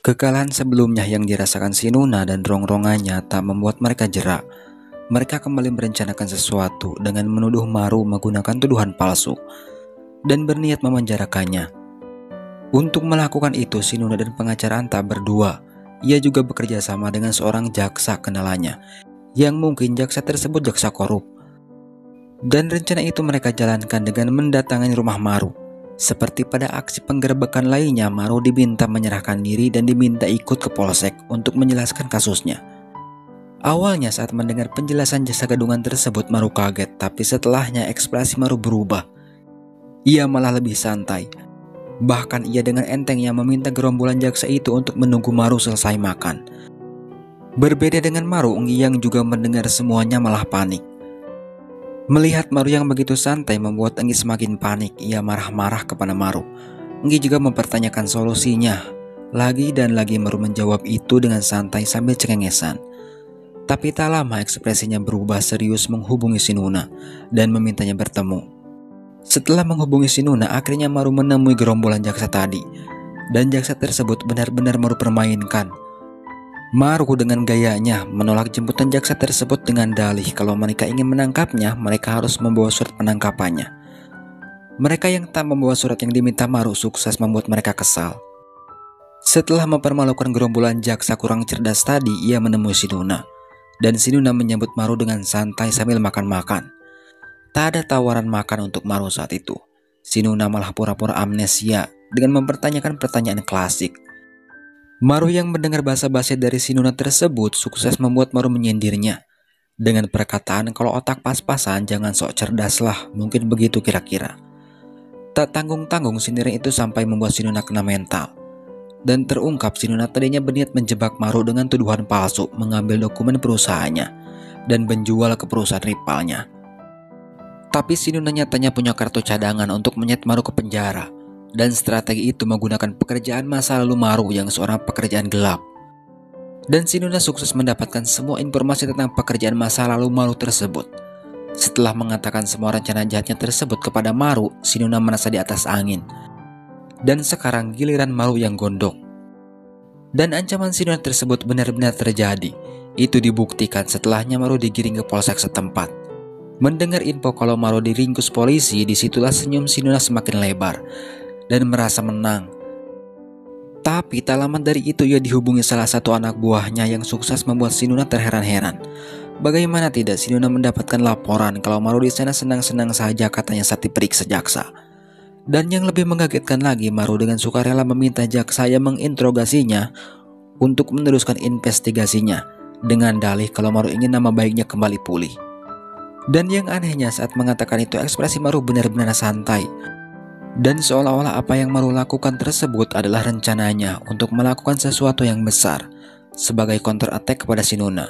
Kekalahan sebelumnya yang dirasakan Sinuna dan rongrongannya tak membuat mereka jera. Mereka kembali merencanakan sesuatu dengan menuduh Maru menggunakan tuduhan palsu dan berniat memenjarakannya. Untuk melakukan itu, Sinuna dan pengacara Anta berdua. Ia juga bekerja sama dengan seorang jaksa kenalannya, yang mungkin jaksa tersebut jaksa korup. Dan rencana itu mereka jalankan dengan mendatangi rumah Maru. Seperti pada aksi penggerebekan lainnya, Maru diminta menyerahkan diri dan diminta ikut ke polsek untuk menjelaskan kasusnya. Awalnya saat mendengar penjelasan jasa gadungan tersebut, Maru kaget, tapi setelahnya ekspresi Maru berubah. Ia malah lebih santai. Bahkan ia dengan entengnya meminta gerombolan jaksa itu untuk menunggu Maru selesai makan. Berbeda dengan Maru, Enggi yang juga mendengar semuanya malah panik. Melihat Maru yang begitu santai membuat Enggi semakin panik. Ia marah-marah kepada Maru. Enggi juga mempertanyakan solusinya. Lagi dan lagi Maru menjawab itu dengan santai sambil cengengesan. Tapi tak lama ekspresinya berubah serius menghubungi Sinuna dan memintanya bertemu. Setelah menghubungi Sinuna, akhirnya Maru menemui gerombolan jaksa tadi. Dan jaksa tersebut benar-benar Maru permainkan. Maru dengan gayanya menolak jemputan jaksa tersebut dengan dalih kalau mereka ingin menangkapnya, mereka harus membawa surat penangkapannya. Mereka yang tak membawa surat yang diminta Maru sukses membuat mereka kesal. Setelah mempermalukan gerombolan jaksa kurang cerdas tadi, ia menemui Sinuna. Dan Sinuna menyambut Maru dengan santai sambil makan-makan. Tak ada tawaran makan untuk Maru saat itu. Sinuna malah pura-pura amnesia dengan mempertanyakan pertanyaan klasik. Maru yang mendengar basa-basi dari Sinuna tersebut sukses membuat Maru menyindirnya dengan perkataan kalau otak pas-pasan jangan sok cerdas lah, mungkin begitu kira-kira. Tak tanggung-tanggung sindiran itu sampai membuat Sinuna kena mental. Dan terungkap Sinuna tadinya berniat menjebak Maru dengan tuduhan palsu, mengambil dokumen perusahaannya dan menjual ke perusahaan rivalnya. Tapi Sinuna nyatanya punya kartu cadangan untuk menyeret Maru ke penjara. Dan strategi itu menggunakan pekerjaan masa lalu Maru yang seorang pekerjaan gelap. Dan Sinuna sukses mendapatkan semua informasi tentang pekerjaan masa lalu Maru tersebut. Setelah mengatakan semua rencana jahatnya tersebut kepada Maru, Sinuna merasa di atas angin. Dan sekarang giliran Maru yang gondok. Dan ancaman Sinuna tersebut benar-benar terjadi. Itu dibuktikan setelahnya Maru digiring ke polsek setempat. Mendengar info kalau Maru diringkus polisi, disitulah senyum Sinuna semakin lebar dan merasa menang. Tapi tak lama dari itu ia dihubungi salah satu anak buahnya yang sukses membuat Sinuna terheran-heran. Bagaimana tidak, Sinuna mendapatkan laporan kalau Maru di sana senang-senang saja katanya saat diperiksa jaksa. Dan yang lebih mengagetkan lagi, Maru dengan sukarela meminta jaksa yang menginterogasinya untuk meneruskan investigasinya dengan dalih kalau Maru ingin nama baiknya kembali pulih. Dan yang anehnya saat mengatakan itu ekspresi Maru benar-benar santai. Dan seolah-olah apa yang Maru lakukan tersebut adalah rencananya untuk melakukan sesuatu yang besar sebagai counter attack kepada Sinuna.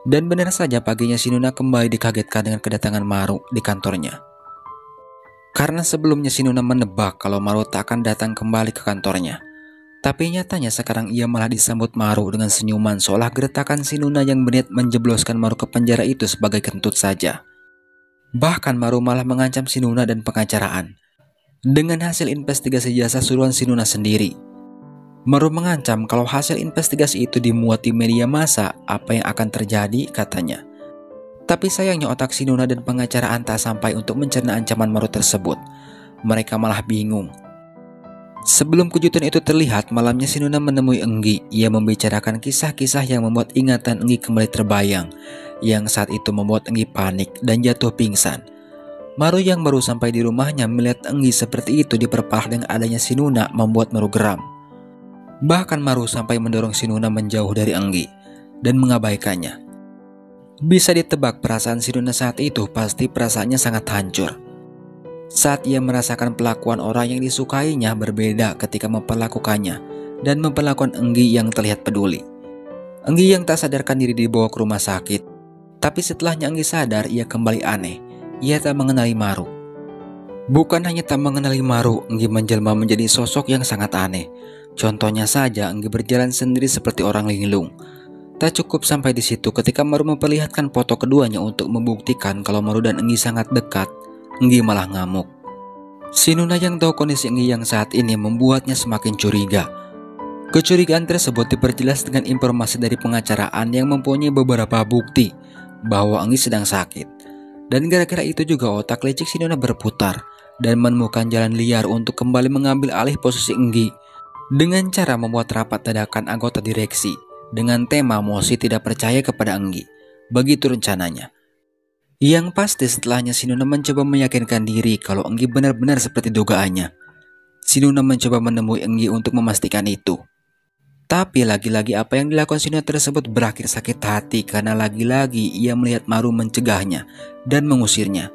Dan benar saja paginya Sinuna kembali dikagetkan dengan kedatangan Maru di kantornya. Karena sebelumnya Sinuna menebak kalau Maru tak akan datang kembali ke kantornya. Tapi nyatanya sekarang ia malah disambut Maru dengan senyuman seolah gertakan Sinuna yang berniat menjebloskan Maru ke penjara itu sebagai kentut saja. Bahkan Maru malah mengancam Sinuna dan pengacaraan. Dengan hasil investigasi jasa suruhan Sinuna sendiri. Maru mengancam kalau hasil investigasi itu dimuat di media massa, apa yang akan terjadi katanya. Tapi sayangnya otak Sinuna dan pengacaraan tak sampai untuk mencerna ancaman Maru tersebut. Mereka malah bingung. Sebelum kejutan itu terlihat, malamnya Sinuna menemui Enggi. Ia membicarakan kisah-kisah yang membuat ingatan Enggi kembali terbayang, yang saat itu membuat Enggi panik dan jatuh pingsan. Maru yang baru sampai di rumahnya melihat Enggi seperti itu diperparah dengan adanya Sinuna membuat Maru geram. Bahkan Maru sampai mendorong Sinuna menjauh dari Enggi dan mengabaikannya. Bisa ditebak perasaan Sinuna saat itu pasti perasaannya sangat hancur. Saat ia merasakan pelakuan orang yang disukainya berbeda ketika memperlakukannya dan memperlakukan Enggi yang terlihat peduli. Enggi yang tak sadarkan diri dibawa ke rumah sakit. Tapi setelahnya Enggi sadar ia kembali aneh. Ia tak mengenali Maru. Bukan hanya tak mengenali Maru, Enggi menjelma menjadi sosok yang sangat aneh. Contohnya saja, Enggi berjalan sendiri seperti orang linglung. Tak cukup sampai di situ, ketika Maru memperlihatkan foto keduanya untuk membuktikan kalau Maru dan Enggi sangat dekat, Enggi malah ngamuk. Sinuna yang tahu kondisi Enggi yang saat ini membuatnya semakin curiga. Kecurigaan tersebut diperjelas dengan informasi dari pengacaraan yang mempunyai beberapa bukti bahwa Enggi sedang sakit. Dan gara-gara itu juga otak licik si Nona berputar dan menemukan jalan liar untuk kembali mengambil alih posisi Enggi dengan cara membuat rapat dadakan anggota direksi dengan tema Mosi tidak percaya kepada Enggi. Begitu rencananya. Yang pasti setelahnya si Nona mencoba meyakinkan diri kalau Enggi benar-benar seperti dugaannya. Si Nona mencoba menemui Enggi untuk memastikan itu. Tapi lagi-lagi apa yang dilakukan si Nona tersebut berakhir sakit hati karena lagi-lagi ia melihat Maru mencegahnya dan mengusirnya.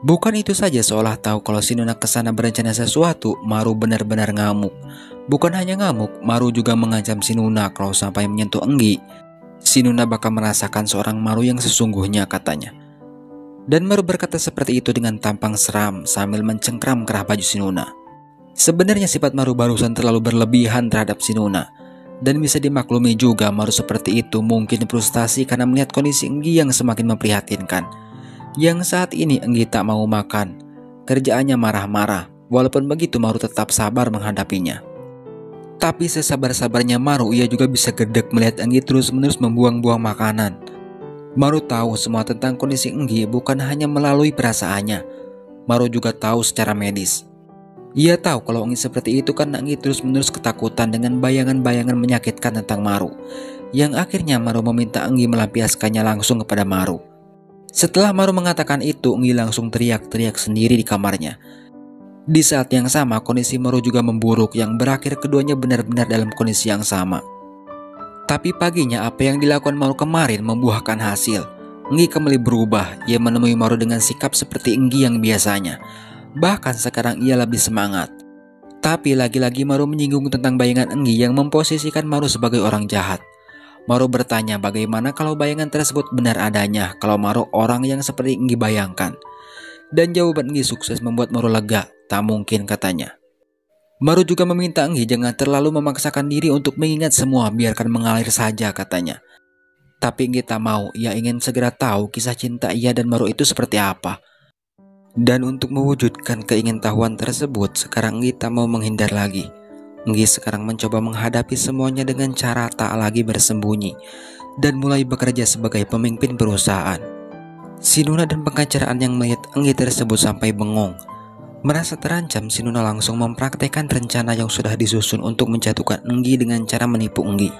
Bukan itu saja, seolah tahu kalau si Nona kesana berencana sesuatu, Maru benar-benar ngamuk. Bukan hanya ngamuk, Maru juga mengancam si Nona kalau sampai menyentuh Enggi, si Nona bakal merasakan seorang Maru yang sesungguhnya, katanya. Dan Maru berkata seperti itu dengan tampang seram sambil mencengkram kerah baju si Nona. Sebenarnya sifat Maru barusan terlalu berlebihan terhadap si Nona. Dan bisa dimaklumi juga Maru seperti itu mungkin frustasi karena melihat kondisi Enggi yang semakin memprihatinkan. Yang saat ini Enggi tak mau makan, kerjaannya marah-marah. Walaupun begitu Maru tetap sabar menghadapinya. Tapi sesabar-sabarnya Maru, ia juga bisa gedek melihat Enggi terus-menerus membuang-buang makanan. Maru tahu semua tentang kondisi Enggi bukan hanya melalui perasaannya. Maru juga tahu secara medis. Ia tahu kalau Enggi seperti itu karena Enggi terus-menerus ketakutan dengan bayangan-bayangan menyakitkan tentang Maru. Yang akhirnya Maru meminta Enggi melampiaskannya langsung kepada Maru. Setelah Maru mengatakan itu, Enggi langsung teriak-teriak sendiri di kamarnya. Di saat yang sama kondisi Maru juga memburuk yang berakhir keduanya benar-benar dalam kondisi yang sama. Tapi paginya apa yang dilakukan Maru kemarin membuahkan hasil. Enggi kembali berubah. Ia menemui Maru dengan sikap seperti Enggi yang biasanya. Bahkan sekarang ia lebih semangat. Tapi lagi-lagi Maru menyinggung tentang bayangan Enggi yang memposisikan Maru sebagai orang jahat. Maru bertanya bagaimana kalau bayangan tersebut benar adanya, kalau Maru orang yang seperti Enggi bayangkan. Dan jawaban Enggi sukses membuat Maru lega. Tak mungkin, katanya. Maru juga meminta Enggi jangan terlalu memaksakan diri untuk mengingat semua, biarkan mengalir saja, katanya. Tapi Enggi tak mau, ia ingin segera tahu kisah cinta ia dan Maru itu seperti apa. Dan untuk mewujudkan keingintahuan tersebut, sekarang Enggi tak mau menghindar lagi. Enggi sekarang mencoba menghadapi semuanya dengan cara tak lagi bersembunyi dan mulai bekerja sebagai pemimpin perusahaan. Si Nona dan pengacaraan yang melihat Enggi tersebut sampai bengong. Merasa terancam, si Nona langsung mempraktekkan rencana yang sudah disusun untuk menjatuhkan Enggi dengan cara menipu Enggi.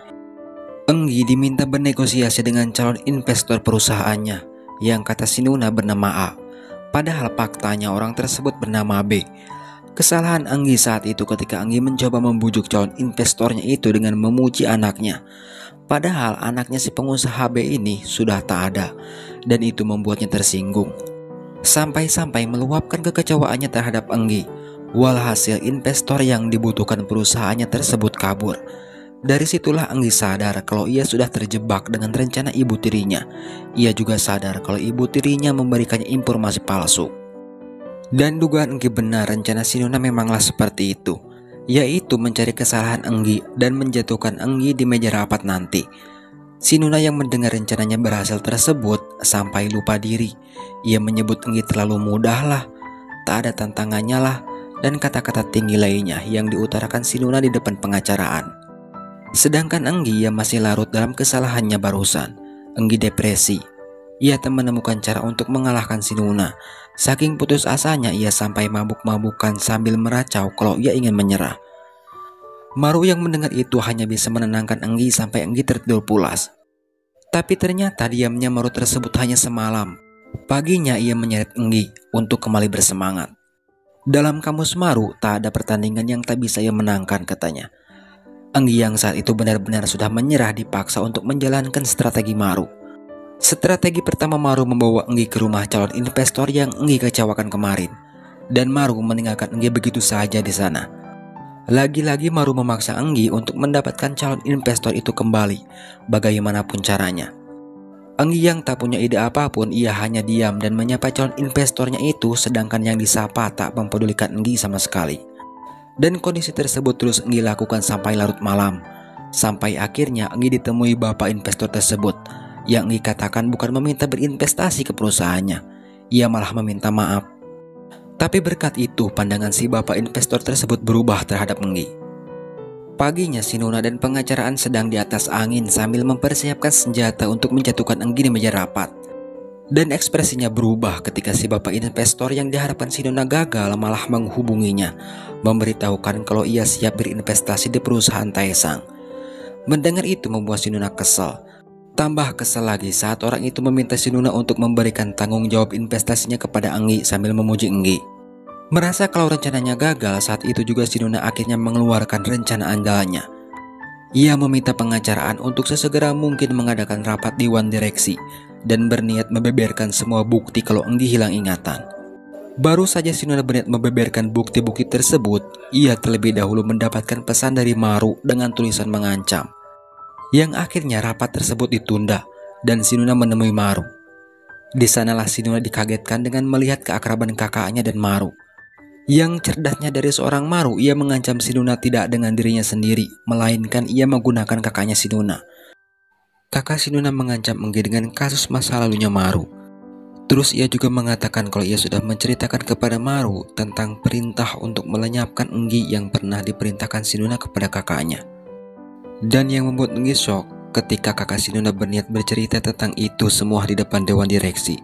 Enggi diminta bernegosiasi dengan calon investor perusahaannya yang kata si Nona bernama A. Padahal faktanya orang tersebut bernama B. Kesalahan Enggi saat itu ketika Enggi mencoba membujuk calon investornya itu dengan memuji anaknya. Padahal anaknya si pengusaha B ini sudah tak ada dan itu membuatnya tersinggung. Sampai-sampai meluapkan kekecewaannya terhadap Enggi. Walhasil investor yang dibutuhkan perusahaannya tersebut kabur. Dari situlah Enggi sadar kalau ia sudah terjebak dengan rencana ibu tirinya. Ia juga sadar kalau ibu tirinya memberikannya informasi palsu. Dan dugaan Enggi benar, rencana si Nona memanglah seperti itu, yaitu mencari kesalahan Enggi dan menjatuhkan Enggi di meja rapat nanti. Si Nona yang mendengar rencananya berhasil tersebut sampai lupa diri. Ia menyebut Enggi terlalu mudah lah, tak ada tantangannya lah, dan kata-kata tinggi lainnya yang diutarakan si Nona di depan pengacaraan. Sedangkan Enggi ia masih larut dalam kesalahannya barusan. Enggi depresi. Ia tak menemukan cara untuk mengalahkan si Nona. Saking putus asanya ia sampai mabuk-mabukan sambil meracau kalau ia ingin menyerah. Maru yang mendengar itu hanya bisa menenangkan Enggi sampai Enggi tertidur pulas. Tapi ternyata diamnya Maru tersebut hanya semalam. Paginya ia menyeret Enggi untuk kembali bersemangat. Dalam kamus Maru tak ada pertandingan yang tak bisa ia menangkan, katanya. Enggi yang saat itu benar-benar sudah menyerah dipaksa untuk menjalankan strategi Maru. Strategi pertama Maru membawa Enggi ke rumah calon investor yang Enggi kecewakan kemarin. Dan Maru meninggalkan Enggi begitu saja di sana. Lagi-lagi Maru memaksa Enggi untuk mendapatkan calon investor itu kembali, bagaimanapun caranya. Enggi yang tak punya ide apapun, ia hanya diam dan menyapa calon investornya itu, sedangkan yang disapa tak mempedulikan Enggi sama sekali. Dan kondisi tersebut terus Enggi lakukan sampai larut malam. Sampai akhirnya Enggi ditemui bapak investor tersebut, yang Enggi katakan bukan meminta berinvestasi ke perusahaannya, ia malah meminta maaf. Tapi berkat itu pandangan si bapak investor tersebut berubah terhadap Enggi. Paginya Sinuna dan pengacaraan sedang di atas angin sambil mempersiapkan senjata untuk menjatuhkan Enggi di meja rapat. Dan ekspresinya berubah ketika si bapak investor yang diharapkan Sinuna gagal malah menghubunginya, memberitahukan kalau ia siap berinvestasi di perusahaan Taesang. Mendengar itu membuat Sinuna kesal. Tambah kesal lagi saat orang itu meminta Sinuna untuk memberikan tanggung jawab investasinya kepada Enggi sambil memuji Enggi. Merasa kalau rencananya gagal, saat itu juga Sinuna akhirnya mengeluarkan rencana andalanya. Ia meminta pengacaraan untuk sesegera mungkin mengadakan rapat dewan direksi dan berniat membeberkan semua bukti kalau Enggi hilang ingatan. Baru saja Sinuna berniat membeberkan bukti-bukti tersebut, ia terlebih dahulu mendapatkan pesan dari Maru dengan tulisan mengancam. Yang akhirnya rapat tersebut ditunda dan Sinuna menemui Maru. Di sanalah Sinuna dikagetkan dengan melihat keakraban kakaknya dan Maru. Yang cerdasnya dari seorang Maru, ia mengancam Sinuna tidak dengan dirinya sendiri, melainkan ia menggunakan kakaknya Sinuna. Kakak Sinuna mengancam Enggi dengan kasus masa lalunya Maru. Terus ia juga mengatakan kalau ia sudah menceritakan kepada Maru tentang perintah untuk melenyapkan Enggi yang pernah diperintahkan Sinuna kepada kakaknya. Dan yang membuat Enggi shock ketika kakak Sinuna berniat bercerita tentang itu semua di depan dewan direksi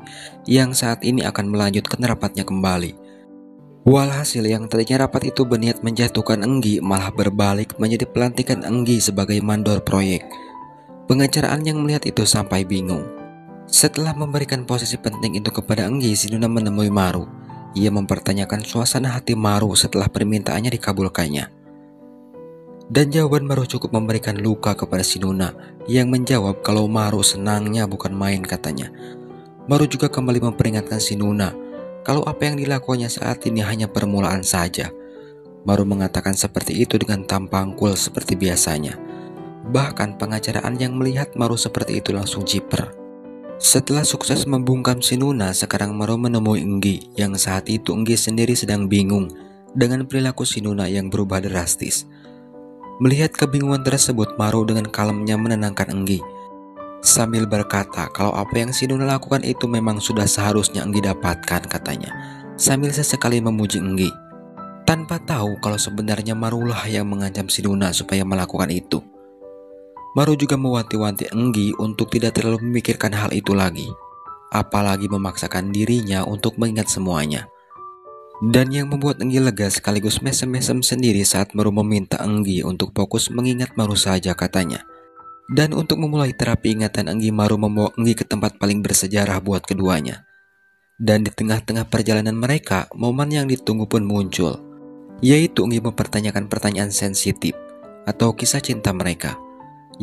yang saat ini akan melanjutkan rapatnya kembali. Walhasil yang tadinya rapat itu berniat menjatuhkan Enggi malah berbalik menjadi pelantikan Enggi sebagai mandor proyek. Pengacaraan yang melihat itu sampai bingung. Setelah memberikan posisi penting itu kepada Enggi, Sinuna menemui Maru. Ia mempertanyakan suasana hati Maru setelah permintaannya dikabulkannya. Dan jawaban Maru cukup memberikan luka kepada Sinuna yang menjawab kalau Maru senangnya bukan main katanya. Maru juga kembali memperingatkan Sinuna kalau apa yang dilakukannya saat ini hanya permulaan saja. Maru mengatakan seperti itu dengan tampang cool seperti biasanya. Bahkan pengacaraan yang melihat Maru seperti itu langsung jiper. Setelah sukses membungkam Sinuna, sekarang Maru menemui Enggi yang saat itu Enggi sendiri sedang bingung dengan perilaku Sinuna yang berubah drastis. Melihat kebingungan tersebut, Maru dengan kalemnya menenangkan Enggi sambil berkata kalau apa yang Sinuna lakukan itu memang sudah seharusnya Enggi dapatkan katanya, sambil sesekali memuji Enggi, tanpa tahu kalau sebenarnya Marulah yang mengancam Sinuna supaya melakukan itu. Maru juga mewanti-wanti Enggi untuk tidak terlalu memikirkan hal itu lagi, apalagi memaksakan dirinya untuk mengingat semuanya. Dan yang membuat Enggi lega sekaligus mesem-mesem sendiri saat Maru meminta Enggi untuk fokus mengingat Maru saja katanya. Dan untuk memulai terapi ingatan Enggi, Maru membawa Enggi ke tempat paling bersejarah buat keduanya. Dan di tengah-tengah perjalanan mereka, momen yang ditunggu pun muncul, yaitu Enggi mempertanyakan pertanyaan sensitif atau kisah cinta mereka,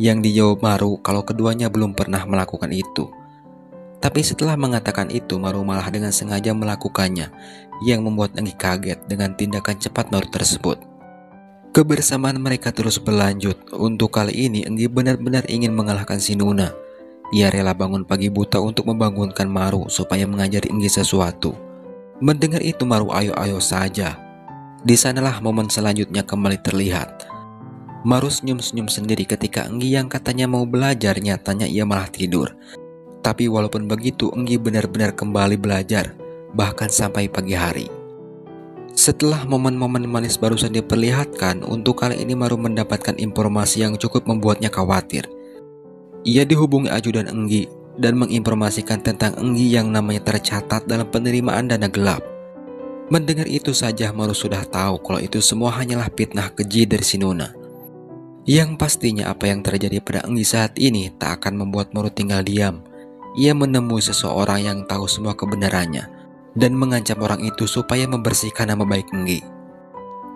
yang dijawab Maru kalau keduanya belum pernah melakukan itu. Tapi setelah mengatakan itu, Maru malah dengan sengaja melakukannya, yang membuat Enggi kaget dengan tindakan cepat Maru tersebut. Kebersamaan mereka terus berlanjut. Untuk kali ini Enggi benar-benar ingin mengalahkan Sinuna. Ia rela bangun pagi buta untuk membangunkan Maru supaya mengajari Enggi sesuatu. Mendengar itu Maru ayo-ayo saja. Di sanalah momen selanjutnya kembali terlihat. Maru senyum-senyum sendiri ketika Enggi yang katanya mau belajar nyatanya ia malah tidur. Tapi walaupun begitu Enggi benar-benar kembali belajar, bahkan sampai pagi hari. Setelah momen-momen manis barusan diperlihatkan, untuk kali ini Maru mendapatkan informasi yang cukup membuatnya khawatir. Ia dihubungi ajudan Enggi dan menginformasikan tentang Enggi yang namanya tercatat dalam penerimaan dana gelap. Mendengar itu saja Maru sudah tahu kalau itu semua hanyalah fitnah keji dari Sinuna. Yang pastinya apa yang terjadi pada Enggi saat ini tak akan membuat Maru tinggal diam. Ia menemui seseorang yang tahu semua kebenarannya dan mengancam orang itu supaya membersihkan nama baik Enggi.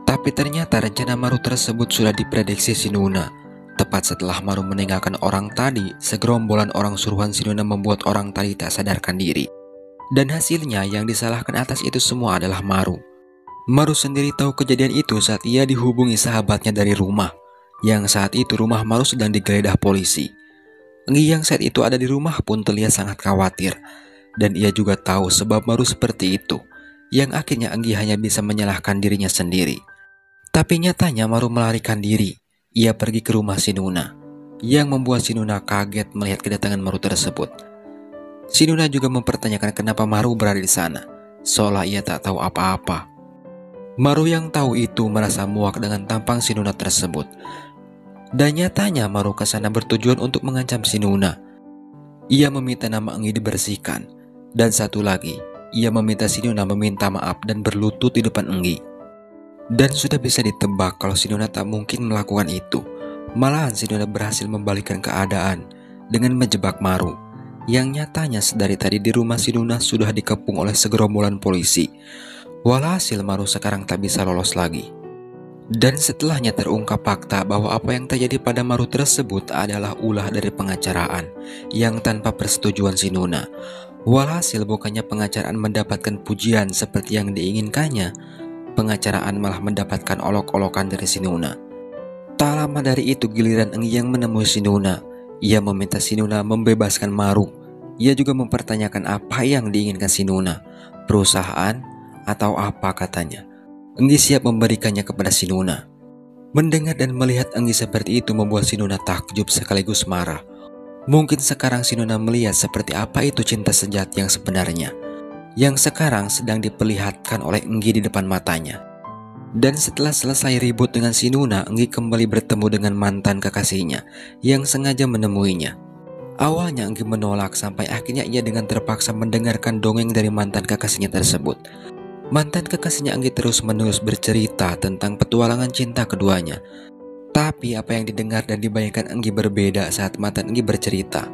Tapi ternyata rencana Maru tersebut sudah diprediksi Sinuna. Tepat setelah Maru meninggalkan orang tadi, segerombolan orang suruhan Sinuna membuat orang tadi tak sadarkan diri. Dan hasilnya yang disalahkan atas itu semua adalah Maru. Maru sendiri tahu kejadian itu saat ia dihubungi sahabatnya dari rumah, yang saat itu rumah Maru sedang digeledah polisi. Enggi yang saat itu ada di rumah pun terlihat sangat khawatir, dan ia juga tahu sebab Maru seperti itu, yang akhirnya Enggi hanya bisa menyalahkan dirinya sendiri. Tapi nyatanya Maru melarikan diri. Ia pergi ke rumah Sinuna, yang membuat Sinuna kaget melihat kedatangan Maru tersebut. Sinuna juga mempertanyakan kenapa Maru berada di sana, seolah ia tak tahu apa-apa. Maru yang tahu itu merasa muak dengan tampang Sinuna tersebut. Dan nyatanya Maru ke sana bertujuan untuk mengancam si Nuna. Ia meminta nama Enggi dibersihkan. Dan satu lagi, ia meminta si Nuna meminta maaf dan berlutut di depan Enggi. Dan sudah bisa ditebak kalau si Nuna tak mungkin melakukan itu. Malahan si Nuna berhasil membalikkan keadaan dengan menjebak Maru, yang nyatanya sedari tadi di rumah si Nuna sudah dikepung oleh segerombolan polisi. Walhasil Maru sekarang tak bisa lolos lagi. Dan setelahnya terungkap fakta bahwa apa yang terjadi pada Maru tersebut adalah ulah dari pengacaraan yang tanpa persetujuan si Nuna. Walhasil bukannya pengacaraan mendapatkan pujian seperti yang diinginkannya, pengacaraan malah mendapatkan olok-olokan dari si Nuna. Tak lama dari itu giliran Enggi yang menemui si Nuna. Ia meminta si Nuna membebaskan Maru. Ia juga mempertanyakan apa yang diinginkan si Nuna, perusahaan atau apa katanya. Enggi siap memberikannya kepada si Nuna. Mendengar dan melihat Enggi seperti itu membuat si Nuna takjub sekaligus marah. Mungkin sekarang si Nuna melihat seperti apa itu cinta sejati yang sebenarnya, yang sekarang sedang diperlihatkan oleh Enggi di depan matanya. Dan setelah selesai ribut dengan si Nuna, Enggi kembali bertemu dengan mantan kekasihnya yang sengaja menemuinya. Awalnya Enggi menolak sampai akhirnya ia dengan terpaksa mendengarkan dongeng dari mantan kekasihnya tersebut. Mantan kekasihnya Enggi terus-menerus bercerita tentang petualangan cinta keduanya. Tapi apa yang didengar dan dibayangkan Enggi berbeda saat mantan Enggi bercerita.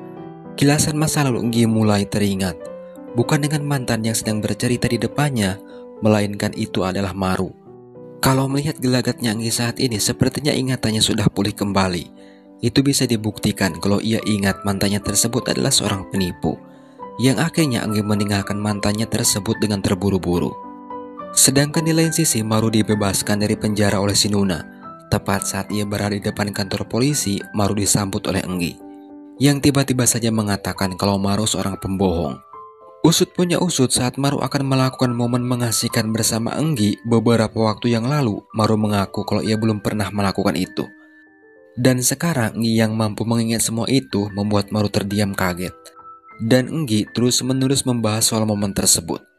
Kilasan masa lalu Enggi mulai teringat, bukan dengan mantan yang sedang bercerita di depannya, melainkan itu adalah Maru. Kalau melihat gelagatnya Enggi saat ini, sepertinya ingatannya sudah pulih kembali. Itu bisa dibuktikan kalau ia ingat mantannya tersebut adalah seorang penipu, yang akhirnya Enggi meninggalkan mantannya tersebut dengan terburu-buru. Sedangkan di lain sisi, Maru dibebaskan dari penjara oleh si Nuna. Tepat saat ia berada di depan kantor polisi, Maru disambut oleh Enggi, yang tiba-tiba saja mengatakan kalau Maru seorang pembohong. Usut punya usut, saat Maru akan melakukan momen mengasihkan bersama Enggi beberapa waktu yang lalu, Maru mengaku kalau ia belum pernah melakukan itu. Dan sekarang Enggi yang mampu mengingat semua itu membuat Maru terdiam kaget. Dan Enggi terus-menerus membahas soal momen tersebut.